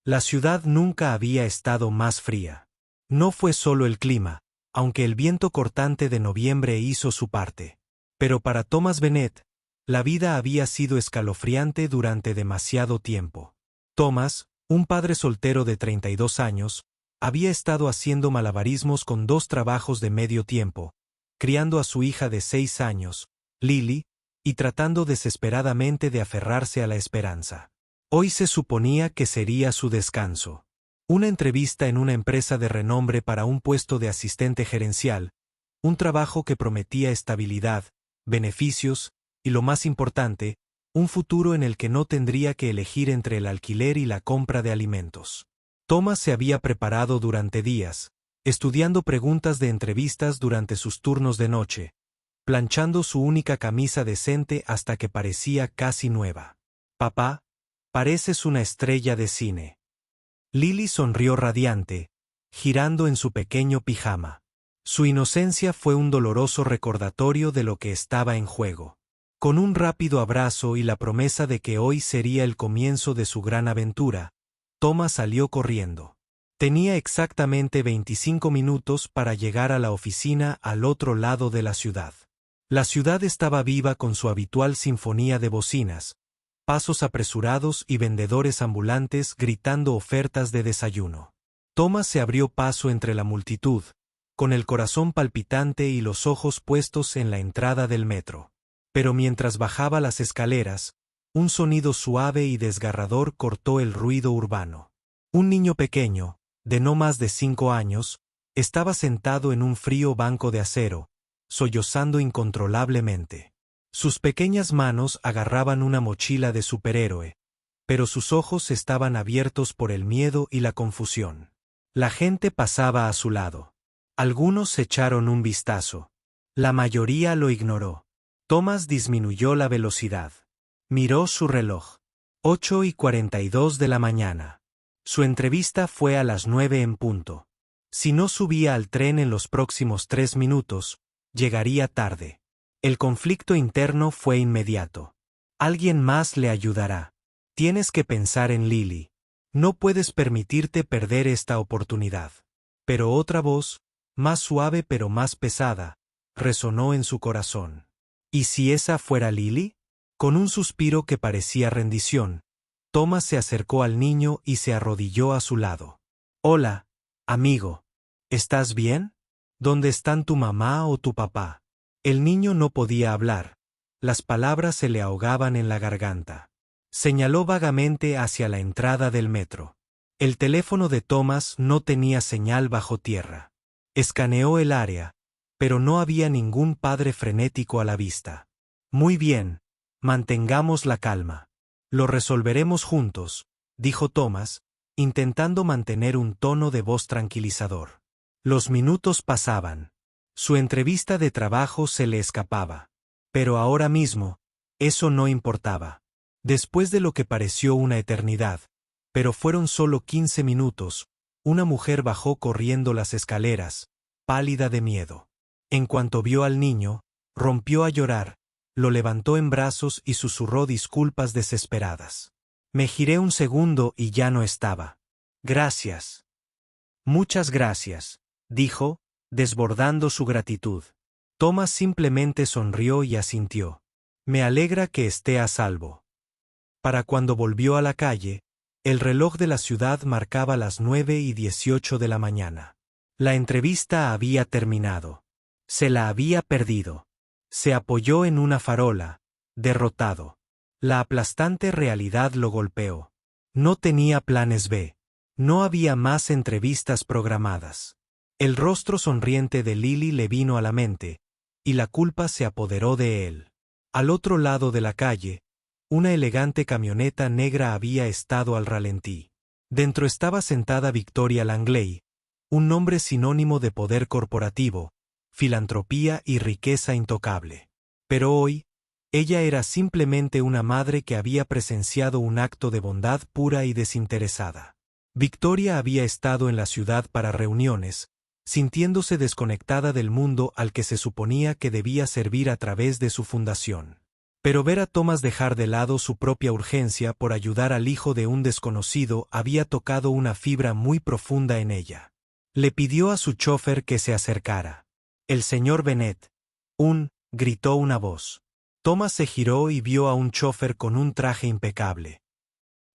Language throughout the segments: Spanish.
La ciudad nunca había estado más fría. No fue solo el clima, aunque el viento cortante de noviembre hizo su parte. Pero para Thomas Bennet, la vida había sido escalofriante durante demasiado tiempo. Thomas, un padre soltero de 32 años, había estado haciendo malabarismos con 2 trabajos de medio tiempo, criando a su hija de 6 años, Lily, y tratando desesperadamente de aferrarse a la esperanza. Hoy se suponía que sería su descanso. Una entrevista en una empresa de renombre para un puesto de asistente gerencial, un trabajo que prometía estabilidad, beneficios, y lo más importante, un futuro en el que no tendría que elegir entre el alquiler y la compra de alimentos. Thomas se había preparado durante días, estudiando preguntas de entrevistas durante sus turnos de noche, planchando su única camisa decente hasta que parecía casi nueva. «Papá, pareces una estrella de cine». Lily sonrió radiante, girando en su pequeño pijama. Su inocencia fue un doloroso recordatorio de lo que estaba en juego. Con un rápido abrazo y la promesa de que hoy sería el comienzo de su gran aventura, Thomas salió corriendo. Tenía exactamente 25 minutos para llegar a la oficina al otro lado de la ciudad. La ciudad estaba viva con su habitual sinfonía de bocinas, pasos apresurados y vendedores ambulantes gritando ofertas de desayuno. Thomas se abrió paso entre la multitud, con el corazón palpitante y los ojos puestos en la entrada del metro. Pero mientras bajaba las escaleras, un sonido suave y desgarrador cortó el ruido urbano. Un niño pequeño, de no más de 5 años, estaba sentado en un frío banco de acero, sollozando incontrolablemente. Sus pequeñas manos agarraban una mochila de superhéroe, pero sus ojos estaban abiertos por el miedo y la confusión. La gente pasaba a su lado. Algunos echaron un vistazo. La mayoría lo ignoró. Thomas disminuyó la velocidad. Miró su reloj. 8:42 de la mañana. Su entrevista fue a las 9 en punto. Si no subía al tren en los próximos 3 minutos, llegaría tarde. El conflicto interno fue inmediato. Alguien más le ayudará. Tienes que pensar en Lily. No puedes permitirte perder esta oportunidad. Pero otra voz, más suave pero más pesada, resonó en su corazón. ¿Y si esa fuera Lily? Con un suspiro que parecía rendición, Thomas se acercó al niño y se arrodilló a su lado. «Hola, amigo. ¿Estás bien? ¿Dónde están tu mamá o tu papá?» El niño no podía hablar. Las palabras se le ahogaban en la garganta. Señaló vagamente hacia la entrada del metro. El teléfono de Thomas no tenía señal bajo tierra. Escaneó el área, pero no había ningún padre frenético a la vista. «Muy bien, mantengamos la calma. Lo resolveremos juntos», dijo Thomas, intentando mantener un tono de voz tranquilizador. Los minutos pasaban. Su entrevista de trabajo se le escapaba. Pero ahora mismo, eso no importaba. Después de lo que pareció una eternidad, pero fueron solo 15 minutos, una mujer bajó corriendo las escaleras, pálida de miedo. En cuanto vio al niño, rompió a llorar, lo levantó en brazos y susurró disculpas desesperadas. «Me giré un segundo y ya no estaba. Gracias». «Muchas gracias», dijo, desbordando su gratitud. Thomas simplemente sonrió y asintió. «Me alegra que esté a salvo». Para cuando volvió a la calle, el reloj de la ciudad marcaba las 9:18 de la mañana. La entrevista había terminado. Se la había perdido. Se apoyó en una farola, derrotado. La aplastante realidad lo golpeó. No tenía planes B. No había más entrevistas programadas. El rostro sonriente de Lily le vino a la mente, y la culpa se apoderó de él. Al otro lado de la calle, una elegante camioneta negra había estado al ralentí. Dentro estaba sentada Victoria Langley, un nombre sinónimo de poder corporativo, filantropía y riqueza intocable. Pero hoy, ella era simplemente una madre que había presenciado un acto de bondad pura y desinteresada. Victoria había estado en la ciudad para reuniones, sintiéndose desconectada del mundo al que se suponía que debía servir a través de su fundación. Pero ver a Thomas dejar de lado su propia urgencia por ayudar al hijo de un desconocido había tocado una fibra muy profunda en ella. Le pidió a su chofer que se acercara. «El señor Bennet». Gritó una voz. Thomas se giró y vio a un chofer con un traje impecable.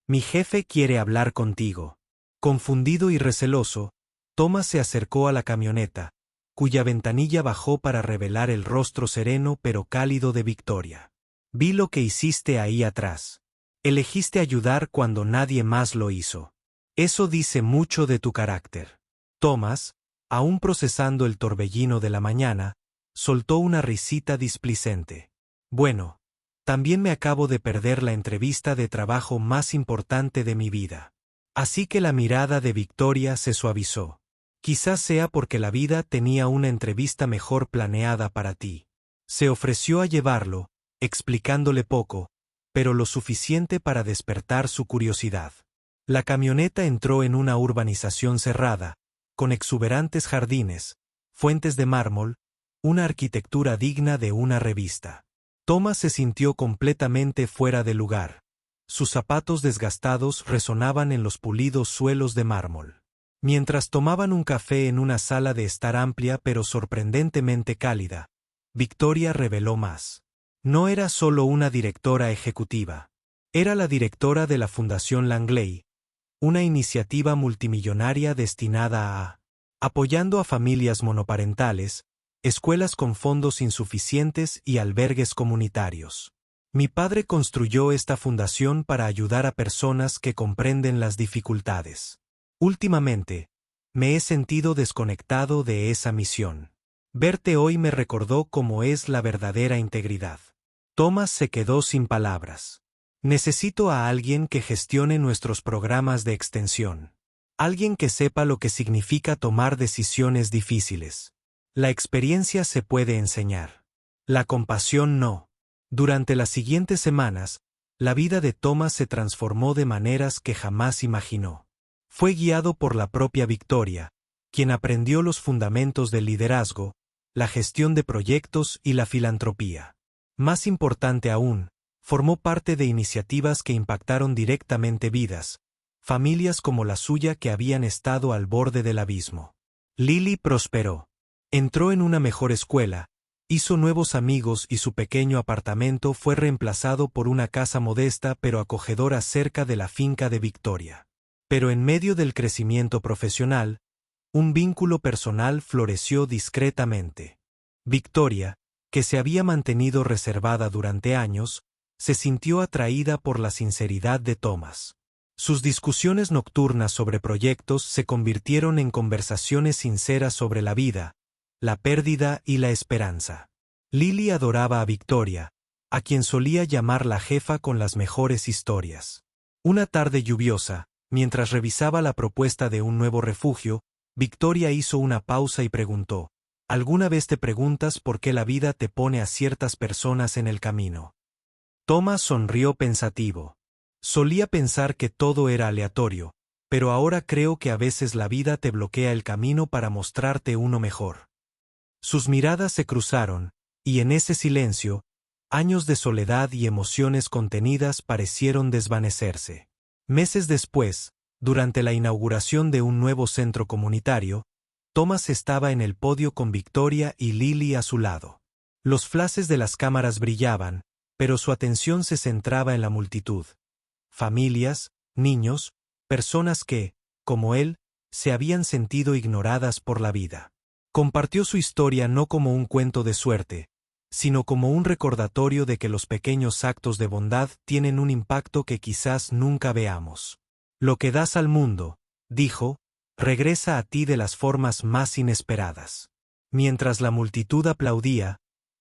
«Mi jefe quiere hablar contigo». Confundido y receloso, Thomas se acercó a la camioneta, cuya ventanilla bajó para revelar el rostro sereno pero cálido de Victoria. «Vi lo que hiciste ahí atrás. Elegiste ayudar cuando nadie más lo hizo. Eso dice mucho de tu carácter». Thomas, aún procesando el torbellino de la mañana, soltó una risita displicente. «Bueno, también me acabo de perder la entrevista de trabajo más importante de mi vida». Así que la mirada de Victoria se suavizó. «Quizás sea porque la vida tenía una entrevista mejor planeada para ti». Se ofreció a llevarlo, explicándole poco, pero lo suficiente para despertar su curiosidad. La camioneta entró en una urbanización cerrada, con exuberantes jardines, fuentes de mármol, una arquitectura digna de una revista. Thomas se sintió completamente fuera de lugar. Sus zapatos desgastados resonaban en los pulidos suelos de mármol. Mientras tomaban un café en una sala de estar amplia pero sorprendentemente cálida, Victoria reveló más. No era solo una directora ejecutiva. Era la directora de la Fundación Langley, una iniciativa multimillonaria destinada a apoyando a familias monoparentales, escuelas con fondos insuficientes y albergues comunitarios. Mi padre construyó esta fundación para ayudar a personas que comprenden las dificultades. Últimamente, me he sentido desconectado de esa misión. Verte hoy me recordó cómo es la verdadera integridad». Thomas se quedó sin palabras. «Necesito a alguien que gestione nuestros programas de extensión. Alguien que sepa lo que significa tomar decisiones difíciles. La experiencia se puede enseñar. La compasión no». Durante las siguientes semanas, la vida de Thomas se transformó de maneras que jamás imaginó. Fue guiado por la propia Victoria, quien aprendió los fundamentos del liderazgo, la gestión de proyectos y la filantropía. Más importante aún, formó parte de iniciativas que impactaron directamente vidas, familias como la suya que habían estado al borde del abismo. Lily prosperó. Entró en una mejor escuela, hizo nuevos amigos y su pequeño apartamento fue reemplazado por una casa modesta pero acogedora cerca de la finca de Victoria. Pero en medio del crecimiento profesional, un vínculo personal floreció discretamente. Victoria, que se había mantenido reservada durante años, se sintió atraída por la sinceridad de Thomas. Sus discusiones nocturnas sobre proyectos se convirtieron en conversaciones sinceras sobre la vida, la pérdida y la esperanza. Lily adoraba a Victoria, a quien solía llamar la jefa con las mejores historias. Una tarde lluviosa, mientras revisaba la propuesta de un nuevo refugio, Victoria hizo una pausa y preguntó: ¿alguna vez te preguntas por qué la vida te pone a ciertas personas en el camino? Thomas sonrió pensativo. Solía pensar que todo era aleatorio, pero ahora creo que a veces la vida te bloquea el camino para mostrarte uno mejor. Sus miradas se cruzaron, y en ese silencio, años de soledad y emociones contenidas parecieron desvanecerse. Meses después, durante la inauguración de un nuevo centro comunitario, Thomas estaba en el podio con Victoria y Lily a su lado. Los flashes de las cámaras brillaban, pero su atención se centraba en la multitud. Familias, niños, personas que, como él, se habían sentido ignoradas por la vida. Compartió su historia no como un cuento de suerte, sino como un recordatorio de que los pequeños actos de bondad tienen un impacto que quizás nunca veamos. Lo que das al mundo, dijo, regresa a ti de las formas más inesperadas. Mientras la multitud aplaudía,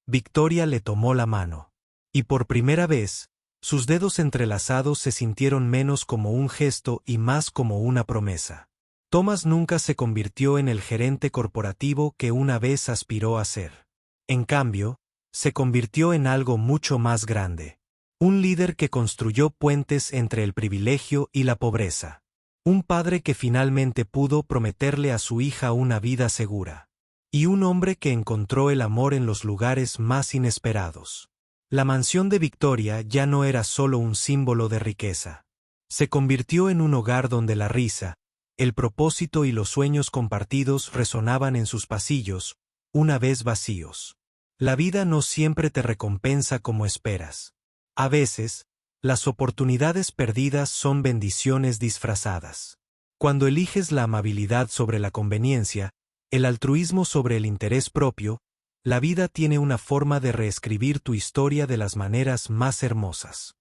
Victoria le tomó la mano. Y por primera vez, sus dedos entrelazados se sintieron menos como un gesto y más como una promesa. Thomas nunca se convirtió en el gerente corporativo que una vez aspiró a ser. En cambio, se convirtió en algo mucho más grande. Un líder que construyó puentes entre el privilegio y la pobreza. Un padre que finalmente pudo prometerle a su hija una vida segura. Y un hombre que encontró el amor en los lugares más inesperados. La mansión de Victoria ya no era solo un símbolo de riqueza. Se convirtió en un hogar donde la risa, el propósito y los sueños compartidos resonaban en sus pasillos, una vez vacíos. La vida no siempre te recompensa como esperas. A veces, las oportunidades perdidas son bendiciones disfrazadas. Cuando eliges la amabilidad sobre la conveniencia, el altruismo sobre el interés propio, la vida tiene una forma de reescribir tu historia de las maneras más hermosas.